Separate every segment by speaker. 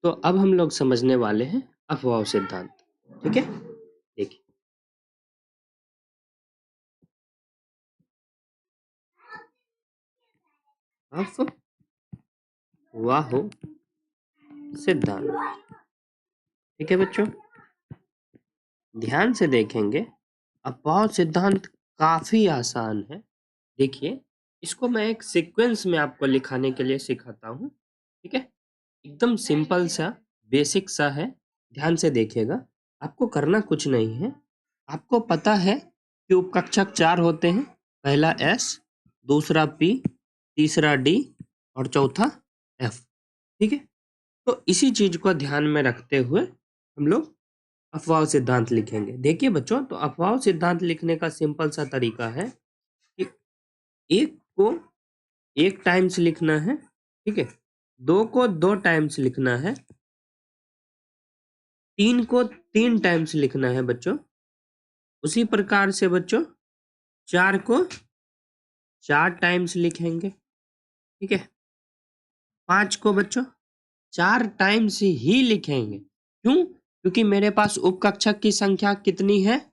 Speaker 1: तो अब हम लोग समझने वाले हैं अफवाह सिद्धांत। ठीक है, देखिए अफवाह सिद्धांत। ठीक है बच्चों, ध्यान से देखेंगे। अफवाह सिद्धांत काफी आसान है। देखिए, इसको मैं एक सीक्वेंस में आपको लिखाने के लिए सिखाता हूँ। ठीक है, एकदम सिंपल सा बेसिक सा है। ध्यान से देखिएगा, आपको करना कुछ नहीं है। आपको पता है कि उपकक्षक 4 होते हैं। पहला S, दूसरा P, तीसरा D और चौथा F। ठीक है, तो इसी चीज को ध्यान में रखते हुए हम लोग अफवाह सिद्धांत लिखेंगे। देखिए बच्चों, तो अफवाह सिद्धांत लिखने का सिंपल सा तरीका है कि एक को एक टाइम्स लिखना है। ठीक है, 2 को 2 टाइम्स लिखना है, 3 को 3 टाइम्स लिखना है बच्चों। उसी प्रकार से बच्चों 4 को 4 टाइम्स लिखेंगे। ठीक है, 5 को बच्चों 4 टाइम्स ही लिखेंगे। क्यों? क्योंकि मेरे पास उपकक्षक की संख्या कितनी है?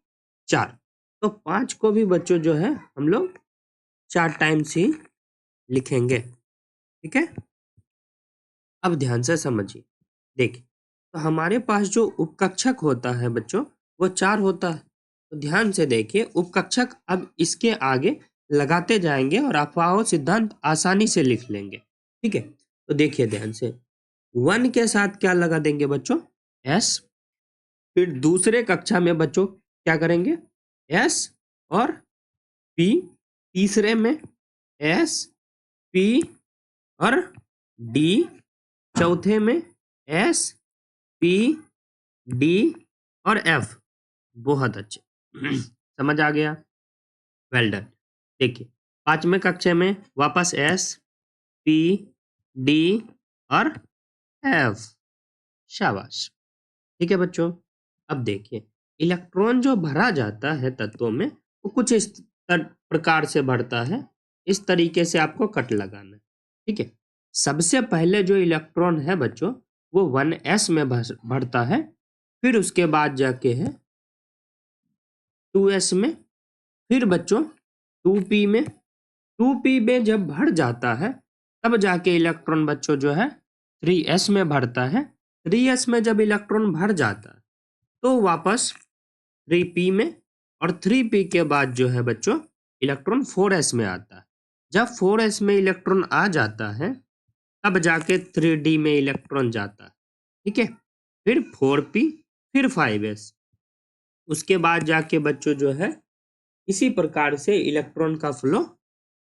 Speaker 1: 4। तो 5 को भी बच्चों जो है हम लोग 4 टाइम्स ही लिखेंगे। ठीक है, अब ध्यान से समझिए। देखिए, तो हमारे पास जो उपकक्षक होता है बच्चों वो 4 होता है। तो ध्यान से देखिए, उपकक्षक अब इसके आगे लगाते जाएंगे और अफवाह सिद्धांत आसानी से लिख लेंगे। ठीक है, तो देखिए ध्यान से, 1 के साथ क्या लगा देंगे बच्चों? S। फिर दूसरे कक्षा में बच्चों क्या करेंगे? S और P। तीसरे में S, P और D। चौथे में S, P, D और F। बहुत अच्छे समझ आ गया, वेल डन। देखिए, 5वें कक्षा में वापस S, P, D और F। शाबाश। ठीक है बच्चों, अब देखिए, इलेक्ट्रॉन जो भरा जाता है तत्वों में वो कुछ इस प्रकार से बढ़ता है। इस तरीके से आपको कट लगाना है। ठीक है, सबसे पहले जो इलेक्ट्रॉन है बच्चों वो 1s में बढ़ता है। फिर उसके बाद जाके है 2s में। फिर बच्चों 2p में। 2p में जब भर जाता है तब जाके इलेक्ट्रॉन बच्चों जो है 3s में भरता है। 3s में जब इलेक्ट्रॉन भर जाता है तो वापस 3p में, और 3p के बाद जो है बच्चों इलेक्ट्रॉन 4s में आता है। जब 4s में इलेक्ट्रॉन आ जाता है तब जाके 3d में इलेक्ट्रॉन जाता है। ठीक है, फिर 4p, फिर 5s। उसके बाद जाके बच्चों जो है इसी प्रकार से इलेक्ट्रॉन का फ्लो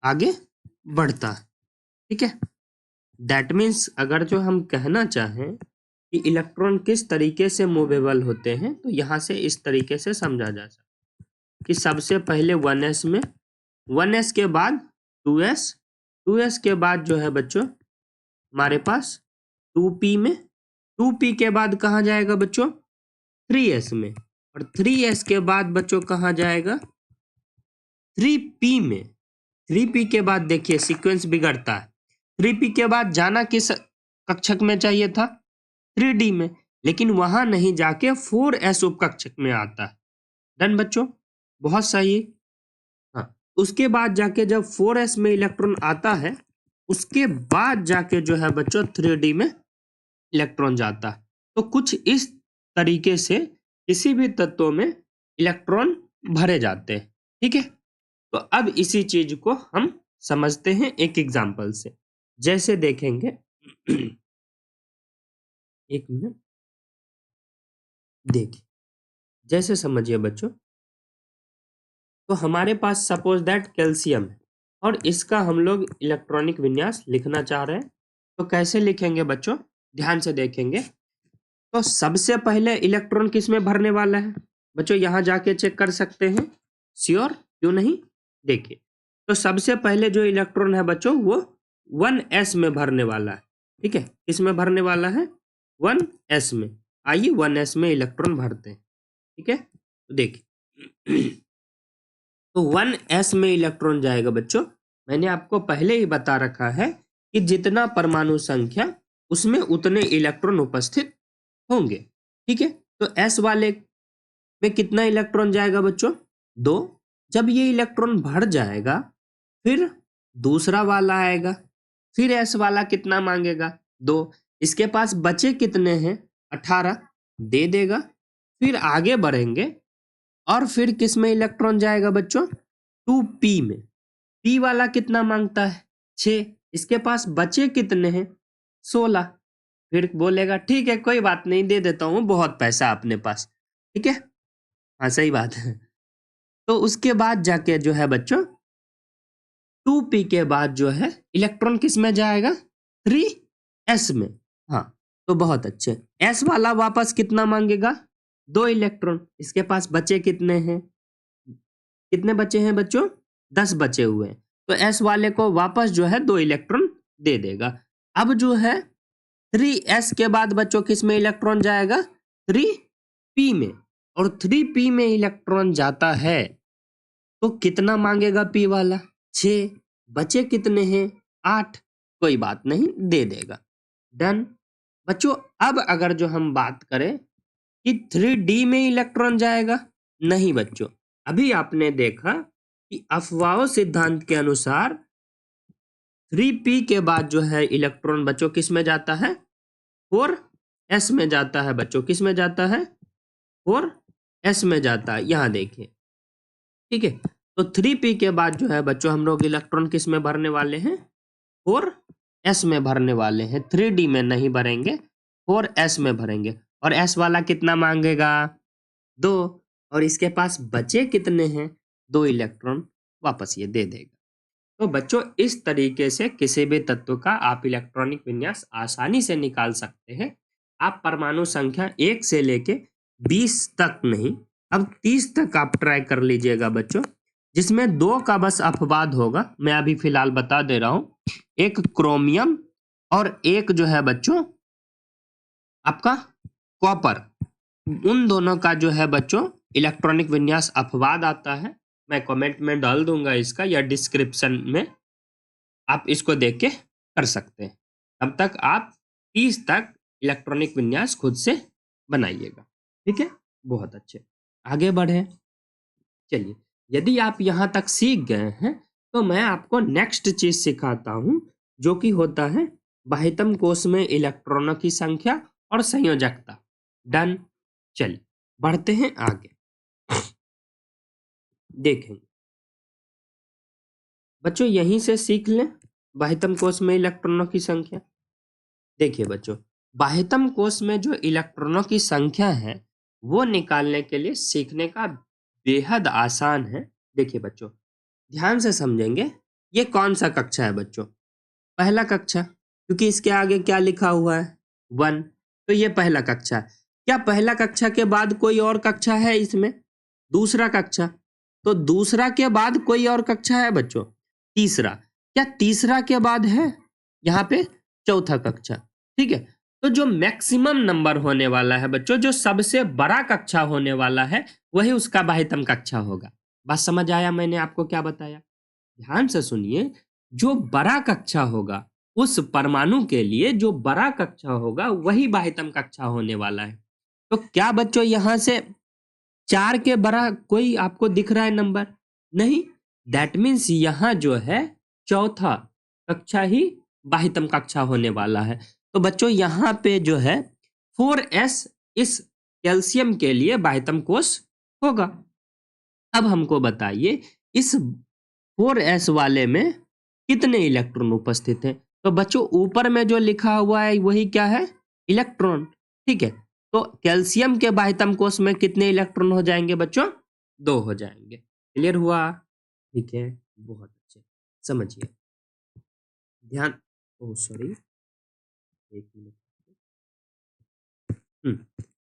Speaker 1: आगे बढ़ता है। ठीक है, दैट मीन्स अगर जो हम कहना चाहें कि इलेक्ट्रॉन किस तरीके से मूवेबल होते हैं तो यहाँ से इस तरीके से समझा जा सकता है कि सबसे पहले 1s में, 1s के बाद 2s, 2s के बाद जो है बच्चों हमारे पास 2p में, 2p के बाद कहाँ जाएगा बच्चों? 3s में, और 3s के बाद बच्चों कहाँ जाएगा? 3p में। 3p के बाद देखिए सीक्वेंस बिगड़ता है। 3p के बाद जाना किस कक्षक में चाहिए था? 3d में, लेकिन वहां नहीं जाके 4s उपकक्षक में आता है। डन बच्चों, बहुत सही। हाँ, उसके बाद जाके जब 4s में इलेक्ट्रॉन आता है उसके बाद जाके जो है बच्चों 3d में इलेक्ट्रॉन जाता है। तो कुछ इस तरीके से किसी भी तत्व में इलेक्ट्रॉन भरे जाते हैं। ठीक है, तो अब इसी चीज को हम समझते हैं एक एग्जाम्पल से। जैसे देखेंगे एक मिनट, देखिए, जैसे समझिए बच्चों, तो हमारे पास सपोज दैट कैल्शियम है और इसका हम लोग इलेक्ट्रॉनिक विन्यास लिखना चाह रहे हैं। तो कैसे लिखेंगे बच्चों? ध्यान से देखेंगे। तो सबसे पहले इलेक्ट्रॉन किस में भरने वाला है बच्चों? यहां जाके चेक कर सकते हैं, श्योर क्यों नहीं। देखिए, तो सबसे पहले जो इलेक्ट्रॉन है बच्चों वो 1s में भरने वाला है। ठीक है, किस में भरने वाला है? 1s में। आइए 1s में इलेक्ट्रॉन भरते हैं। ठीक है, तो देखिए तो 1s में इलेक्ट्रॉन जाएगा बच्चों। मैंने आपको पहले ही बता रखा है कि जितना परमाणु संख्या उसमें उतने इलेक्ट्रॉन उपस्थित होंगे। ठीक है, तो एस वाले में कितना इलेक्ट्रॉन जाएगा बच्चों? 2। जब ये इलेक्ट्रॉन भर जाएगा फिर दूसरा वाला आएगा, फिर एस वाला कितना मांगेगा? 2। इसके पास बचे कितने हैं? 18, दे देगा। फिर आगे बढ़ेंगे और फिर किस में इलेक्ट्रॉन जाएगा बच्चों? 2p में। p वाला कितना मांगता है? 6। इसके पास बचे कितने हैं? 16। फिर बोलेगा ठीक है कोई बात नहीं, दे देता हूं, बहुत पैसा अपने पास। ठीक है, हाँ सही बात है। तो उसके बाद जाके जो है बच्चों 2p के बाद जो है इलेक्ट्रॉन किस में जाएगा? 3s में। हाँ, तो बहुत अच्छे। s वाला वापस कितना मांगेगा? 2 इलेक्ट्रॉन। इसके पास बचे कितने हैं? कितने बचे हैं बच्चों? 10 बचे हुए हैं। तो s वाले को वापस जो है 2 इलेक्ट्रॉन दे देगा। अब जो है 3s के बाद बच्चों किस में इलेक्ट्रॉन जाएगा? 3p में। और 3p में इलेक्ट्रॉन जाता है तो कितना मांगेगा p वाला? 6। बचे कितने हैं? 8। कोई बात नहीं, दे देगा। डन। बच्चों अब अगर जो हम बात करें कि 3d में इलेक्ट्रॉन जाएगा, नहीं बच्चों, अभी आपने देखा कि अफवाह सिद्धांत के अनुसार 3p के बाद जो है इलेक्ट्रॉन बच्चों किस में जाता है? 4s में जाता है बच्चों। किस में जाता है? 4s में जाता है। यहां देखिए, ठीक है। तो 3p के बाद जो है बच्चों हम लोग इलेक्ट्रॉन किस में भरने वाले हैं? 4s में भरने वाले हैं। 3d में नहीं भरेंगे, 4s में भरेंगे। और s वाला कितना मांगेगा? 2। और इसके पास बचे कितने हैं? 2 इलेक्ट्रॉन। वापस ये दे देगा। तो बच्चों इस तरीके से किसी भी तत्व का आप इलेक्ट्रॉनिक विन्यास आसानी से निकाल सकते हैं। आप परमाणु संख्या 1 से लेके 20 तक नहीं, अब 30 तक आप ट्राई कर लीजिएगा बच्चों, जिसमें 2 का बस अपवाद होगा। मैं अभी फिलहाल बता दे रहा हूं। एक क्रोमियम और एक जो है बच्चों आपका कॉपर। उन दोनों का जो है बच्चों इलेक्ट्रॉनिक विन्यास अपवाद आता है। मैं कमेंट में डाल दूंगा इसका या डिस्क्रिप्शन में, आप इसको देख के कर सकते हैं। तब तक आप 30 तक इलेक्ट्रॉनिक विन्यास खुद से बनाइएगा। ठीक है, बहुत अच्छे। आगे बढ़े। चलिए, यदि आप यहाँ तक सीख गए हैं तो मैं आपको नेक्स्ट चीज सिखाता हूँ, जो कि होता है बाह्यतम कोश में इलेक्ट्रॉनों की संख्या और संयोजकता। डन। चलिए बढ़ते हैं आगे, देखेंगे बच्चों। यहीं से सीख लें बाह्यतम कोश में इलेक्ट्रॉनों की संख्या। देखिए बच्चों, बाह्यतम कोश में जो इलेक्ट्रॉनों की संख्या है वो निकालने के लिए सीखने का बेहद आसान है। देखिए बच्चों, ध्यान से समझेंगे। ये कौन सा कक्षा है बच्चों? पहला कक्षा, क्योंकि इसके आगे क्या लिखा हुआ है? 1। तो ये पहला कक्षा है। क्या पहला कक्षा के बाद कोई और कक्षा है इसमें? दूसरा कक्षा। तो दूसरा के बाद कोई और कक्षा है बच्चों? तीसरा। क्या तीसरा के बाद है यहाँ पे चौथा कक्षा? ठीक है, तो जो मैक्सिमम नंबर होने वाला है बच्चों, जो सबसे बड़ा कक्षा होने वाला है, वही उसका बाह्यतम कक्षा होगा। बात समझ आया मैंने आपको क्या बताया? ध्यान से सुनिए। जो बड़ा कक्षा होगा, उस परमाणु के लिए जो बड़ा कक्षा होगा वही बाह्यतम कक्षा होने वाला है। तो क्या बच्चों यहां से 4 के बड़ा कोई आपको दिख रहा है नंबर? नहीं। दैट मीन्स यहां जो है चौथा कक्षा ही बाह्यतम कक्षा होने वाला है। तो बच्चों यहां पे जो है 4s इस कैल्शियम के लिए बाह्यतम कोश होगा। अब हमको बताइए इस 4s वाले में कितने इलेक्ट्रॉन उपस्थित हैं? तो बच्चों ऊपर में जो लिखा हुआ है वही क्या है? इलेक्ट्रॉन। ठीक है, तो कैल्शियम के बाह्यतम कोश में कितने इलेक्ट्रॉन हो जाएंगे बच्चों? 2 हो जाएंगे। क्लियर हुआ? ठीक है, बहुत अच्छे। समझिए, ध्यान। ओ सॉरी, एक मिनट।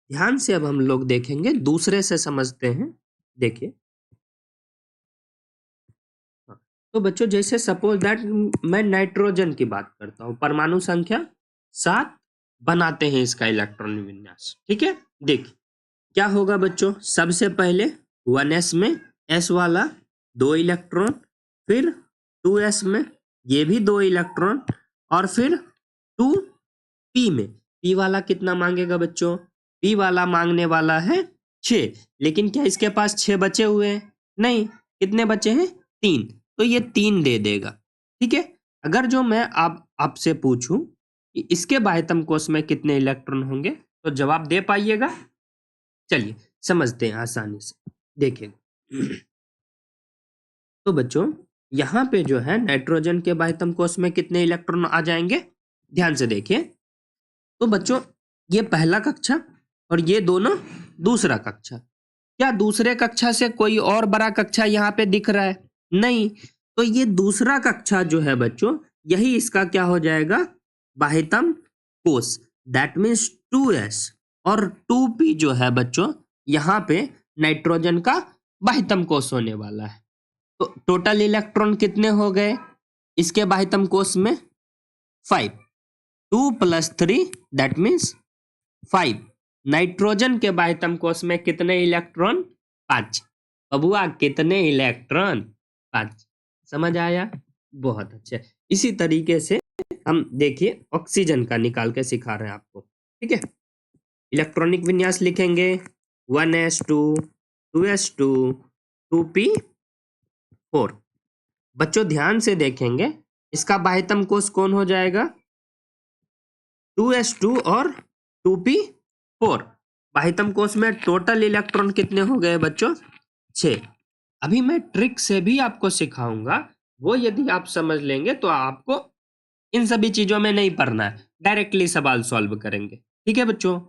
Speaker 1: ध्यान से अब हम लोग देखेंगे, दूसरे से समझते हैं। देखिए, हाँ, तो बच्चों जैसे सपोज दैट मैं नाइट्रोजन की बात करता हूँ, परमाणु संख्या 7 बनाते हैं इसका इलेक्ट्रॉन विन्यास। ठीक है, देखिए क्या होगा बच्चों। सबसे पहले 1s में s वाला 2 इलेक्ट्रॉन, फिर 2s में ये भी 2 इलेक्ट्रॉन, और फिर 2 पी में। पी वाला कितना मांगेगा बच्चों? पी वाला मांगने वाला है 6, लेकिन क्या इसके पास 6 बचे हुए हैं? नहीं। कितने बचे हैं? 3। तो ये 3 दे देगा। ठीक है। अगर जो मैं आपसे पूछूं कि इसके बाह्यतम कोष में कितने इलेक्ट्रॉन होंगे, तो जवाब दे पाइएगा? चलिए समझते हैं आसानी से, देखिए। तो बच्चों यहाँ पे जो है नाइट्रोजन के बाह्यतम कोष में कितने इलेक्ट्रॉन आ जाएंगे? ध्यान से देखिए। तो बच्चों ये पहला कक्षा और ये दोनों दूसरा कक्षा। क्या दूसरे कक्षा से कोई और बड़ा कक्षा यहाँ पे दिख रहा है? नहीं। तो ये दूसरा कक्षा जो है बच्चों, यही इसका क्या हो जाएगा? बाह्यतम कोष। That means 2s। और 2p जो है बच्चों, यहाँ पे नाइट्रोजन का बाह्यतम कोष होने वाला है। तो टोटल इलेक्ट्रॉन कितने हो गए इसके बाह्यतम कोष में? 5। 2 + 3 दैट मीन्स 5। नाइट्रोजन के बाह्यतम कोष में कितने इलेक्ट्रॉन? 5। बबुआ कितने इलेक्ट्रॉन? 5। समझ आया? बहुत अच्छा। इसी तरीके से हम देखिए ऑक्सीजन का निकाल के सिखा रहे हैं आपको। ठीक है। इलेक्ट्रॉनिक विन्यास लिखेंगे 1s2 2s2 2p4। बच्चों ध्यान से देखेंगे, इसका बाह्यतम कोष कौन हो जाएगा? 2s2 और 2p4। बाह्यतम कोष में टोटल इलेक्ट्रॉन कितने हो गए बच्चों? 6। अभी मैं ट्रिक से भी आपको सिखाऊंगा, वो यदि आप समझ लेंगे तो आपको इन सभी चीजों में नहीं पढ़ना है, डायरेक्टली सवाल सॉल्व करेंगे। ठीक है बच्चों।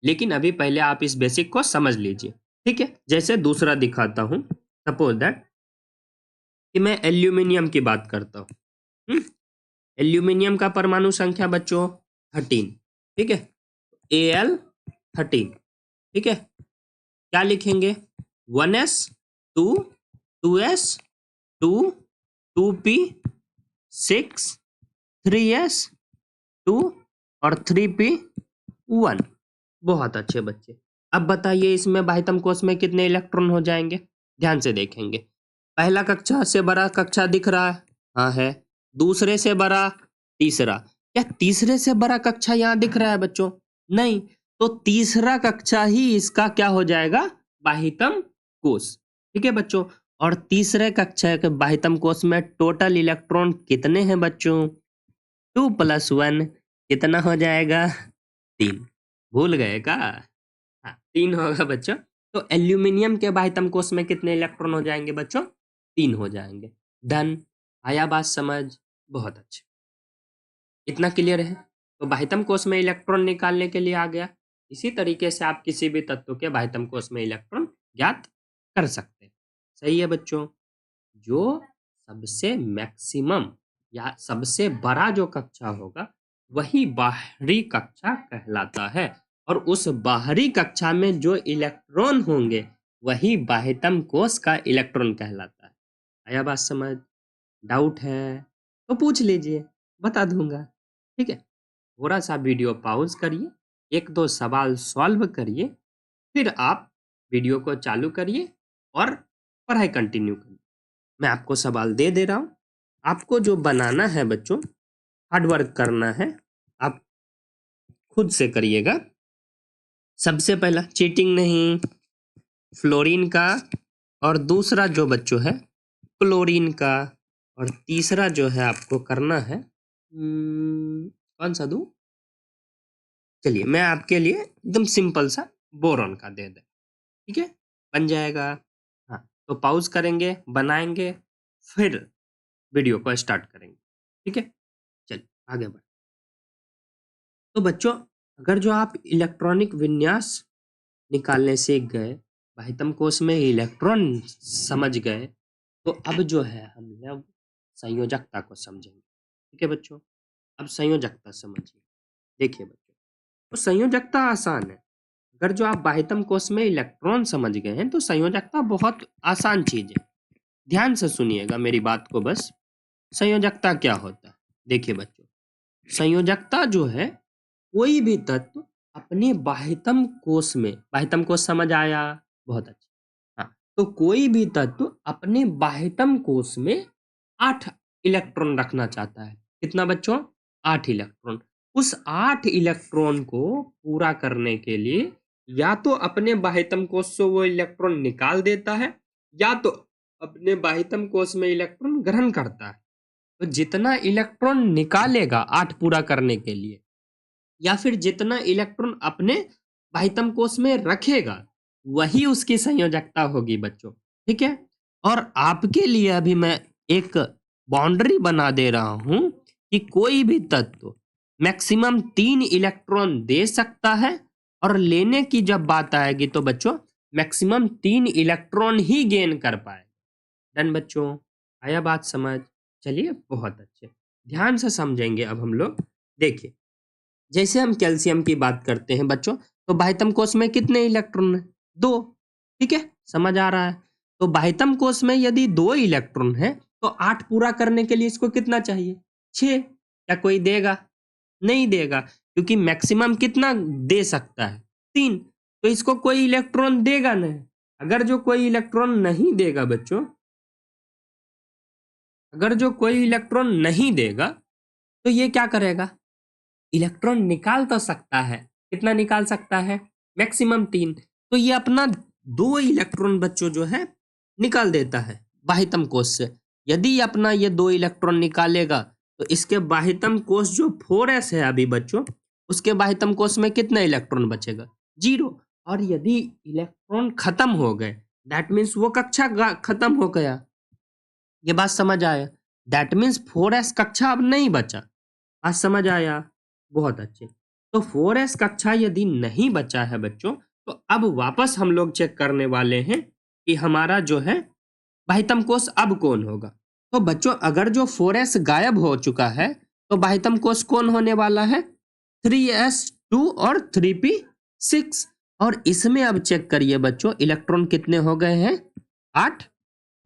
Speaker 1: लेकिन अभी पहले आप इस बेसिक को समझ लीजिए। ठीक है। जैसे दूसरा दिखाता हूं। सपोज दैट कि मैं एल्यूमिनियम की बात करता हूं। एल्यूमिनियम का परमाणु संख्या बच्चों 13। ठीक है। Al13। ठीक है। क्या लिखेंगे? 1s 2 2s 2 2p 6 3s 2 और 3p 1। बहुत अच्छे बच्चे। अब बताइए इसमें बाह्यतम कोष में कितने इलेक्ट्रॉन हो जाएंगे? ध्यान से देखेंगे। पहला कक्षा से बड़ा कक्षा दिख रहा है? हाँ है। दूसरे से बड़ा? तीसरा। क्या तीसरे से बड़ा कक्षा यहाँ दिख रहा है बच्चों? नहीं। तो तीसरा कक्षा ही इसका क्या हो जाएगा? बाह्यतम कोष। ठीक है बच्चों। और तीसरे कक्षा के बाह्यतम कोष में टोटल इलेक्ट्रॉन कितने हैं बच्चों? 2 + 1 कितना हो जाएगा? 3। भूल गए का? हाँ 3 होगा बच्चों। तो एल्यूमिनियम के बाह्यतम कोष में कितने इलेक्ट्रॉन हो जाएंगे बच्चों? 3 हो जाएंगे। डन। आया बात समझ? बहुत अच्छे। इतना क्लियर है? तो बाह्यतम कोष में इलेक्ट्रॉन निकालने के लिए आ गया। इसी तरीके से आप किसी भी तत्व के बाह्यतम कोष में इलेक्ट्रॉन ज्ञात कर सकते हैं। सही है बच्चों। जो सबसे मैक्सिमम या सबसे बड़ा जो कक्षा होगा वही बाहरी कक्षा कहलाता है, और उस बाहरी कक्षा में जो इलेक्ट्रॉन होंगे वही बाह्यतम कोष का इलेक्ट्रॉन कहलाता है। आया बात समझ? डाउट है तो पूछ लीजिए, बता दूंगा। ठीक है। थोड़ा सा वीडियो पॉज करिए, 1-2 सवाल सॉल्व करिए, फिर आप वीडियो को चालू करिए और पढ़ाई कंटिन्यू करिए। मैं आपको सवाल दे रहा हूँ। आपको जो बनाना है बच्चों, हार्डवर्क करना है, आप खुद से करिएगा। सबसे पहला चीटिंग नहीं, फ्लोरीन का, और दूसरा जो बच्चों है क्लोरीन का, और तीसरा जो है आपको करना है कौन सा दूं? चलिए मैं आपके लिए एकदम सिंपल सा बोरॉन का दे दे। ठीक है। बन जाएगा। हाँ तो पॉज करेंगे, बनाएंगे, फिर वीडियो को स्टार्ट करेंगे। ठीक है। चलिए आगे बढ़। तो बच्चों अगर जो आप इलेक्ट्रॉनिक विन्यास निकालने सीख गए, बाह्यतम कोष में इलेक्ट्रॉन समझ गए, तो अब जो है हम लोग संयोजकता को समझेंगे। ठीक है बच्चों। अब संयोजकता समझिए। देखिए बच्चों, तो संयोजकता आसान है। अगर जो आप बाह्यतम कोष में इलेक्ट्रॉन समझ गए हैं तो संयोजकता बहुत आसान चीज है। ध्यान से सुनिएगा मेरी बात को बस। संयोजकता क्या होता है? देखिए बच्चों, संयोजकता जो है कोई भी तत्व अपने बाह्यतम कोष में, बाह्यतम कोष समझ आया? बहुत अच्छा। हाँ तो कोई भी तत्व अपने बाह्यतम कोष में 8 इलेक्ट्रॉन रखना चाहता है। कितना बच्चों? 8 इलेक्ट्रॉन। उस 8 इलेक्ट्रॉन को पूरा करने के लिए या तो अपने बाह्यतम कोश से वो इलेक्ट्रॉन निकाल देता है या तो अपने बाह्यतम कोश में इलेक्ट्रॉन ग्रहण करता है। तो जितना इलेक्ट्रॉन निकालेगा 8 पूरा करने के लिए या फिर जितना इलेक्ट्रॉन अपने बाह्यतम कोश में रखेगा वही उसकी संयोजकता होगी बच्चों। ठीक है। और आपके लिए अभी मैं एक बाउंड्री बना दे रहा हूं कि कोई भी तत्व मैक्सिमम 3 इलेक्ट्रॉन दे सकता है और लेने की जब बात आएगी तो बच्चों मैक्सिमम 3 इलेक्ट्रॉन ही गेन कर पाए। डन बच्चों, आया बात समझ? चलिए बहुत अच्छे, ध्यान से समझेंगे अब हम लोग। देखिए, जैसे हम कैल्शियम की बात करते हैं बच्चों, तो बाह्यतम कोश में कितने इलेक्ट्रॉन है? 2। ठीक है, समझ आ रहा है? तो बाह्यतम कोश में यदि 2 इलेक्ट्रॉन है तो 8 पूरा करने के लिए इसको कितना चाहिए? 6। क्या कोई देगा? नहीं देगा, क्योंकि मैक्सिमम कितना दे सकता है? 3। तो इसको कोई इलेक्ट्रॉन देगा नहीं। अगर जो कोई इलेक्ट्रॉन नहीं देगा बच्चों, अगर जो कोई इलेक्ट्रॉन नहीं देगा तो ये क्या करेगा? इलेक्ट्रॉन निकाल तो सकता है। कितना निकाल सकता है? मैक्सिमम 3। तो ये अपना 2 इलेक्ट्रॉन बच्चों जो है निकाल देता है बाह्यतम कोश से। यदि अपना ये 2 इलेक्ट्रॉन निकालेगा तो इसके बाह्यतम कोश जो 4s है अभी बच्चों, उसके बाह्यतम कोश में कितना इलेक्ट्रॉन बचेगा? 0। और यदि इलेक्ट्रॉन खत्म हो गए, दैट मीन्स वो कक्षा खत्म हो गया। ये बात समझ आया? दैट मीन्स 4s कक्षा अब नहीं बचा। आज समझ आया? बहुत अच्छे। तो 4s कक्षा यदि नहीं बचा है बच्चों, तो अब वापस हम लोग चेक करने वाले हैं कि हमारा जो है बाह्यतम कोश अब कौन होगा। तो बच्चों अगर जो 4s गायब हो चुका है तो बाह्यतम कोश कौन होने वाला है? 3s2 और 3p6। और इसमें अब चेक करिए बच्चों, इलेक्ट्रॉन कितने हो गए हैं? 8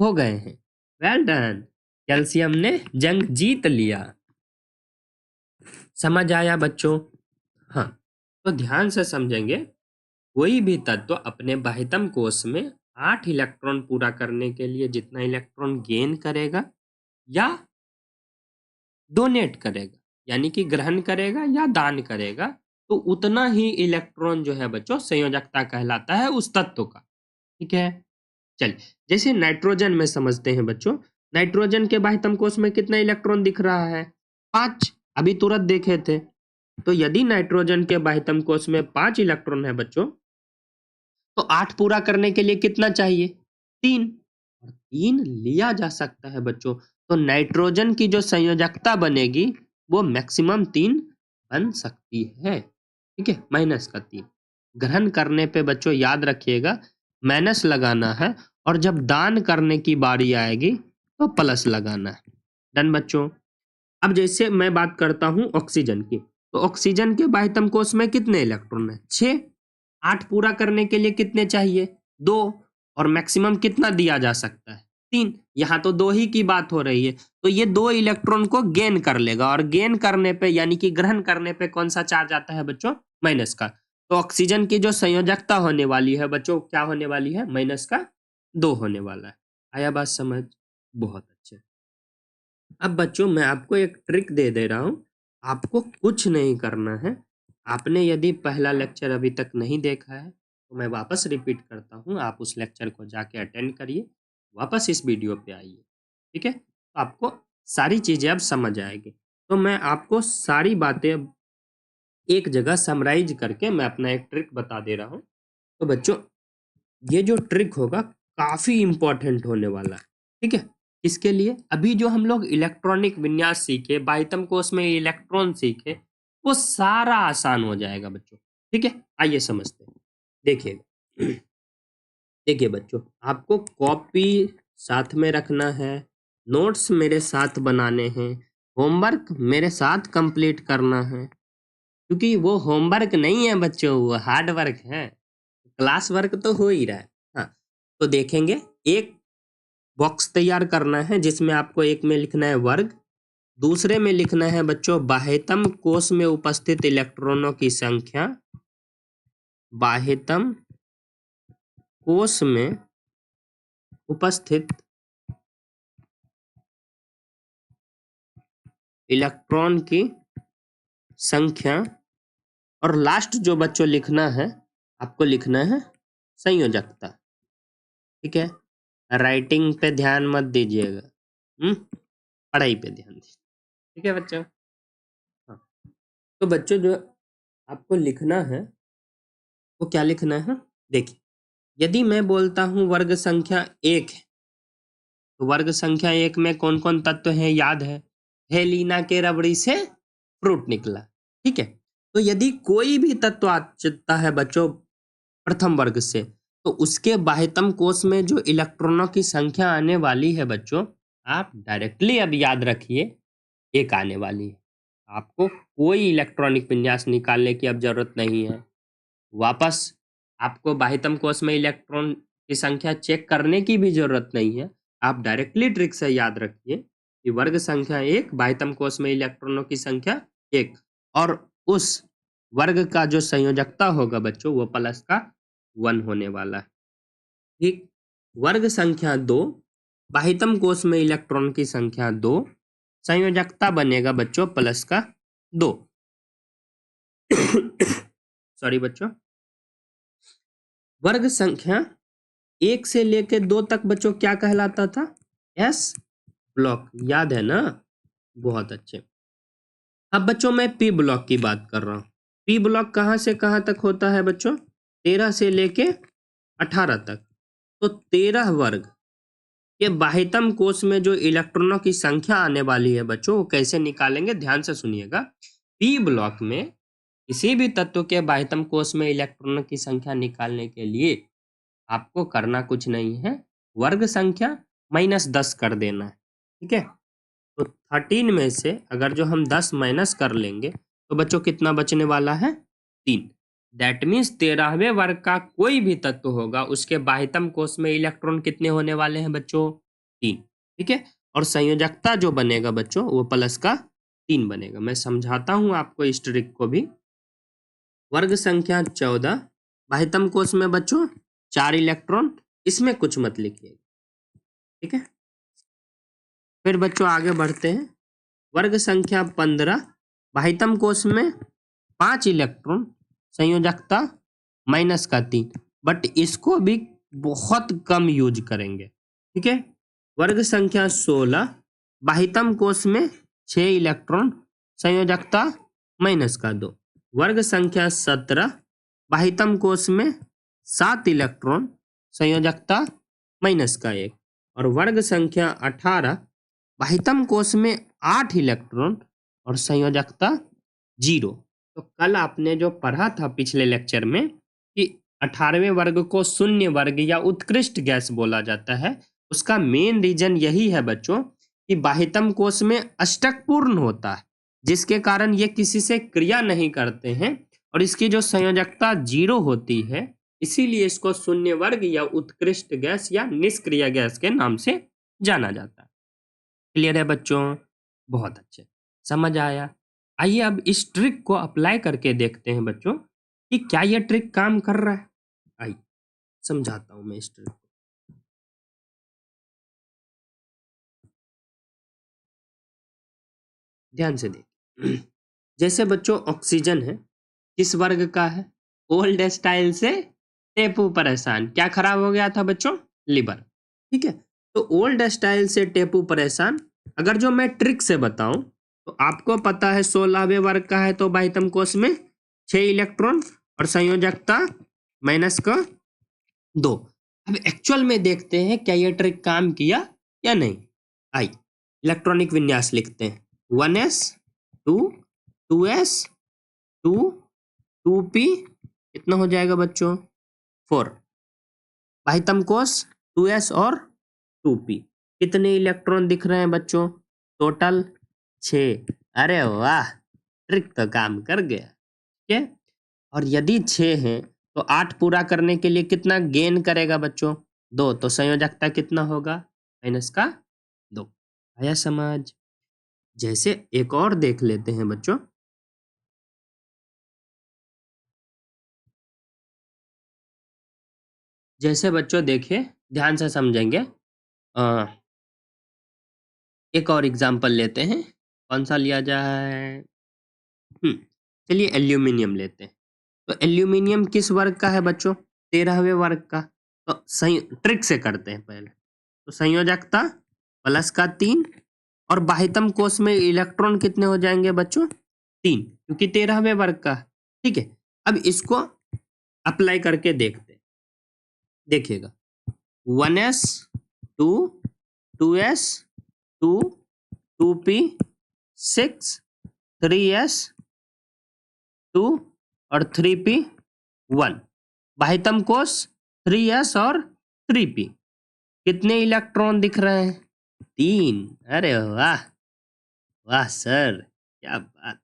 Speaker 1: हो गए हैं। वेल डन, कैल्शियम ने जंग जीत लिया। समझ आया बच्चों? हाँ, तो ध्यान से समझेंगे। कोई भी तत्व अपने बाह्यतम कोश में 8 इलेक्ट्रॉन पूरा करने के लिए जितना इलेक्ट्रॉन गेन करेगा या डोनेट करेगा, यानी कि ग्रहण करेगा या दान करेगा, तो उतना ही इलेक्ट्रॉन जो है बच्चों संयोजकता कहलाता है उस तत्व का। ठीक है। चलिए, जैसे नाइट्रोजन में समझते हैं बच्चों। नाइट्रोजन के बाह्यतम कोश में कितना इलेक्ट्रॉन दिख रहा है? 5। अभी तुरंत देखे थे। तो यदि नाइट्रोजन के बाह्यतम कोश में 5 इलेक्ट्रॉन है बच्चों, तो 8 पूरा करने के लिए कितना चाहिए? 3। और 3 लिया जा सकता है बच्चों। तो नाइट्रोजन की जो संयोजकता बनेगी वो मैक्सिमम 3 बन सकती है। ठीक है, माइनस का 3। ग्रहण करने पे बच्चों याद रखिएगा माइनस लगाना है, और जब दान करने की बारी आएगी तो प्लस लगाना है। डन बच्चों। अब जैसे मैं बात करता हूं ऑक्सीजन की, तो ऑक्सीजन के बाह्यतम कोश में कितने इलेक्ट्रॉन है? 6। 8 पूरा करने के लिए कितने चाहिए? 2। और मैक्सिमम कितना दिया जा सकता है? 3। यहाँ तो 2 ही की बात हो रही है। तो ये 2 इलेक्ट्रॉन को गेन कर लेगा, और गेन करने पे यानी कि ग्रहण करने पे कौन सा चार्ज आता है बच्चों? माइनस का। तो ऑक्सीजन की जो संयोजकता होने वाली है बच्चों, क्या होने वाली है? -2 होने वाला है। आया बात समझ? बहुत अच्छे। अब बच्चों मैं आपको एक ट्रिक दे दे रहा हूं। आपको कुछ नहीं करना है। आपने यदि पहला लेक्चर अभी तक नहीं देखा है तो मैं वापस रिपीट करता हूं, आप उस लेक्चर को जाके अटेंड करिए, वापस इस वीडियो पे आइए। ठीक है, तो आपको सारी चीजें अब समझ आएगी। तो मैं आपको सारी बातें अब एक जगह समराइज करके मैं अपना एक ट्रिक बता दे रहा हूँ। तो बच्चों ये जो ट्रिक होगा काफी इंपॉर्टेंट होने वाला है। ठीक है, इसके लिए अभी जो हम लोग इलेक्ट्रॉनिक विन्यास सीखे, बाह्यतम कोश में इलेक्ट्रॉन सीखे, वो सारा आसान हो जाएगा बच्चों। ठीक है, आइए समझते हैं। देखिए देखिए बच्चों, आपको कॉपी साथ में रखना है, नोट्स मेरे साथ बनाने हैं, होमवर्क मेरे साथ कंप्लीट करना है। क्योंकि वो होमवर्क नहीं है बच्चों, वो हार्ड वर्क है। क्लास वर्क तो हो ही रहा है। हाँ, तो देखेंगे, एक बॉक्स तैयार करना है जिसमें आपको एक में लिखना है वर्ग, दूसरे में लिखना है बच्चों बाह्यतम कोश में उपस्थित इलेक्ट्रॉनों की संख्या। बाह्यतम कोश में उपस्थित इलेक्ट्रॉन की संख्या, और लास्ट जो बच्चों लिखना है, आपको लिखना है संयोजकता। ठीक है, राइटिंग पे ध्यान मत दीजिएगा, पढ़ाई पे ध्यान दीजिए। ठीक है बच्चों। हाँ, तो बच्चों जो आपको लिखना है वो क्या लिखना है, देखिए, यदि मैं बोलता हूं वर्ग संख्या 1 है, तो वर्ग संख्या 1 में कौन कौन तत्व है याद है, हेलिना के रबड़ी से फ्रूट निकला। ठीक है, तो यदि कोई भी तत्व आता है बच्चों प्रथम वर्ग से, तो उसके बाह्यतम कोष में जो इलेक्ट्रॉनों की संख्या आने वाली है बच्चों, आप डायरेक्टली अब याद रखिए, एक आने वाली है। आपको कोई इलेक्ट्रॉनिक विन्यास निकालने की अब जरूरत नहीं है। वापस आपको बाह्यतम कोष में इलेक्ट्रॉन की संख्या चेक करने की भी जरूरत नहीं है। आप डायरेक्टली ट्रिक से याद रखिए कि वर्ग संख्या 1, बाह्यतम कोष में इलेक्ट्रॉनों की संख्या 1, और उस वर्ग का जो संयोजकता होगा बच्चों वो प्लस का 1 होने वाला है। ठीक, वर्ग संख्या 2, बाह्यतम कोष में इलेक्ट्रॉन की संख्या 2, संयोजकता बनेगा बच्चों प्लस का 2। सॉरी बच्चों, वर्ग संख्या 1 से लेके 2 तक बच्चों क्या कहलाता था, एस ब्लॉक, याद है ना, बहुत अच्छे। अब बच्चों मैं पी ब्लॉक की बात कर रहा हूं। पी ब्लॉक कहां से कहां तक होता है बच्चों, 13 से लेके 18 तक। तो 13 वर्ग के बाह्यतम कोष में जो इलेक्ट्रॉनों की संख्या आने वाली है बच्चों, वो कैसे निकालेंगे, ध्यान से सुनिएगा। पी ब्लॉक में किसी भी तत्व के बाह्यतम कोष में इलेक्ट्रॉनों की संख्या निकालने के लिए आपको करना कुछ नहीं है, वर्ग संख्या -10 कर देना है। ठीक है, तो 13 में से अगर जो हम 10 माइनस कर लेंगे तो बच्चों कितना बचने वाला है, 3। दैट मीन्स 13वें वर्ग का कोई भी तत्व होगा उसके बाह्यतम कोष में इलेक्ट्रॉन कितने होने वाले हैं बच्चों, 3। ठीक है, और संयोजकता जो बनेगा बच्चों वो प्लस का 3 बनेगा। मैं समझाता हूं आपको इस ट्रिक को भी। वर्ग संख्या 14, बाह्यतम कोष में बच्चों 4 इलेक्ट्रॉन, इसमें कुछ मत लिखिएगा। ठीक है, फिर बच्चों आगे बढ़ते हैं। वर्ग संख्या 15, बाह्यतम कोष में 5 इलेक्ट्रॉन, संयोजकता माइनस का 3, बट इसको भी बहुत कम यूज करेंगे। ठीक है, वर्ग संख्या 16, बाह्यतम कोष में 6 इलेक्ट्रॉन, संयोजकता माइनस का 2। वर्ग संख्या 17, बाह्यतम कोष में 7 इलेक्ट्रॉन, संयोजकता माइनस का 1। और वर्ग संख्या 18, बाह्यतम कोष में 8 इलेक्ट्रॉन और संयोजकता 0। तो कल आपने जो पढ़ा था पिछले लेक्चर में कि 18वें वर्ग को शून्य वर्ग या उत्कृष्ट गैस बोला जाता है, उसका मेन रीजन यही है बच्चों कि बाह्यतम कोष में अष्टक पूर्ण होता है, जिसके कारण ये किसी से क्रिया नहीं करते हैं, और इसकी जो संयोजकता 0 होती है, इसीलिए इसको शून्य वर्ग या उत्कृष्ट गैस या निष्क्रिय गैस के नाम से जाना जाता है। क्लियर है बच्चों, बहुत अच्छे, समझ आया। आइए अब इस ट्रिक को अप्लाई करके देखते हैं बच्चों कि क्या यह ट्रिक काम कर रहा है। आइए समझाता हूं मैं इस ट्रिक को। ध्यान से देखिए। जैसे बच्चों ऑक्सीजन है, किस वर्ग का है, ओल्ड स्टाइल से टेपू परेशान, क्या खराब हो गया था बच्चों, लिवर। ठीक है, तो ओल्ड स्टाइल से टेपू परेशान, अगर जो मैं ट्रिक से बताऊं तो आपको पता है 16वें वर्ग का है, तो बाह्यतम कोष में 6 इलेक्ट्रॉन और संयोजकता माइनस का 2। अब एक्चुअल में देखते हैं क्या यह ट्रिक काम किया या नहीं। आई इलेक्ट्रॉनिक विन्यास लिखते हैं, 1s 2 2s 2 2p, कितना हो जाएगा बच्चों, 4। बाह्यतम कोष 2s और 2p, कितने इलेक्ट्रॉन दिख रहे हैं बच्चों, टोटल 6। अरे वाह, ट्रिक तो काम कर गया। ठीक है, और यदि 6 है तो 8 पूरा करने के लिए कितना गेन करेगा बच्चों, 2, तो संयोजकता कितना होगा, माइनस का 2। आया समझ। जैसे एक और देख लेते हैं बच्चों। जैसे बच्चों देखिए, ध्यान से समझेंगे। एक और एग्जांपल लेते हैं, कौन सा लिया जाए, चलिए एल्यूमिनियम लेते हैं। तो एल्यूमिनियम किस वर्ग का है बच्चों? 13वें वर्ग का। तो सही ट्रिक से करते हैं पहले। तो संयोजकता प्लस का 3 और बाह्यतम कोष में इलेक्ट्रॉन कितने हो जाएंगे बच्चों? 3, क्योंकि 13वें वर्ग का। ठीक है, अब इसको अप्लाई करके देखते हैं। देखिएगा 1s 2 2s 2 2p 6 3s 2 और 3p 1। बाह्यतम कोष 3s और 3p। कितने इलेक्ट्रॉन दिख रहे हैं? 3। अरे वाह वाह सर, क्या बात।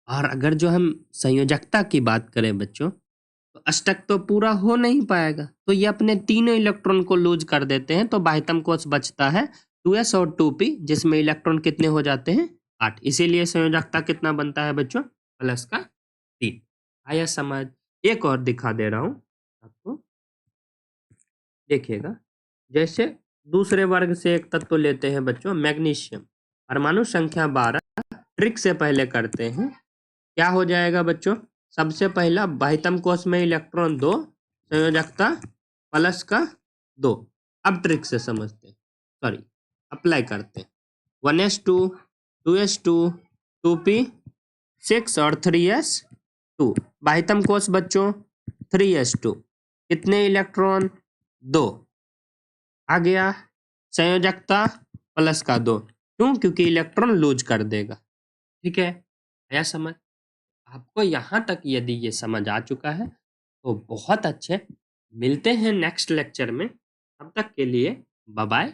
Speaker 1: और अगर जो हम संयोजकता की बात करें बच्चों, तो अष्टक तो पूरा हो नहीं पाएगा, तो ये अपने तीनों इलेक्ट्रॉन को लूज कर देते हैं। तो बाह्यतम कोष बचता है 2s और 2p, जिसमें इलेक्ट्रॉन कितने हो जाते हैं? 8। इसीलिए संयोजकता कितना बनता है बच्चों? प्लस का 3। आया समझ? एक और दिखा दे रहा हूं आपको, देखिएगा। जैसे दूसरे वर्ग से एक तत्व लेते हैं बच्चों, मैग्नीशियम, परमाणु संख्या 12। ट्रिक से पहले करते हैं। क्या हो जाएगा बच्चों? सबसे पहला बाह्यतम कोष में इलेक्ट्रॉन 2, संयोजकता प्लस का 2। अब ट्रिक से समझते हैं, सॉरी अप्लाई करते हैं। 1s2 2s2 2p 6 और 3s2। बाह्यतम कोष बच्चों 3s2। कितने इलेक्ट्रॉन? 2। आ गया। संयोजकता प्लस का 2। क्यों? क्योंकि इलेक्ट्रॉन लूज कर देगा। ठीक है, आया समझ? आपको यहाँ तक यदि ये समझ आ चुका है तो बहुत अच्छे। मिलते हैं नेक्स्ट लेक्चर में। तब तक के लिए बाय बाय।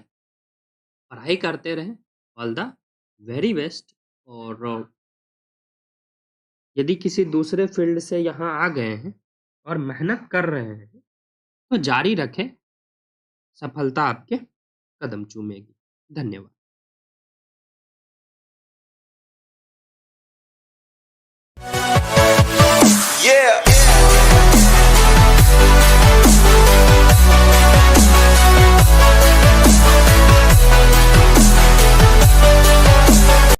Speaker 1: पढ़ाई करते रहें। All the very best. और यदि किसी दूसरे फील्ड से यहाँ आ गए हैं और मेहनत कर रहे हैं तो जारी रखें, सफलता आपके कदम चूमेगी। धन्यवाद।
Speaker 2: Yeah.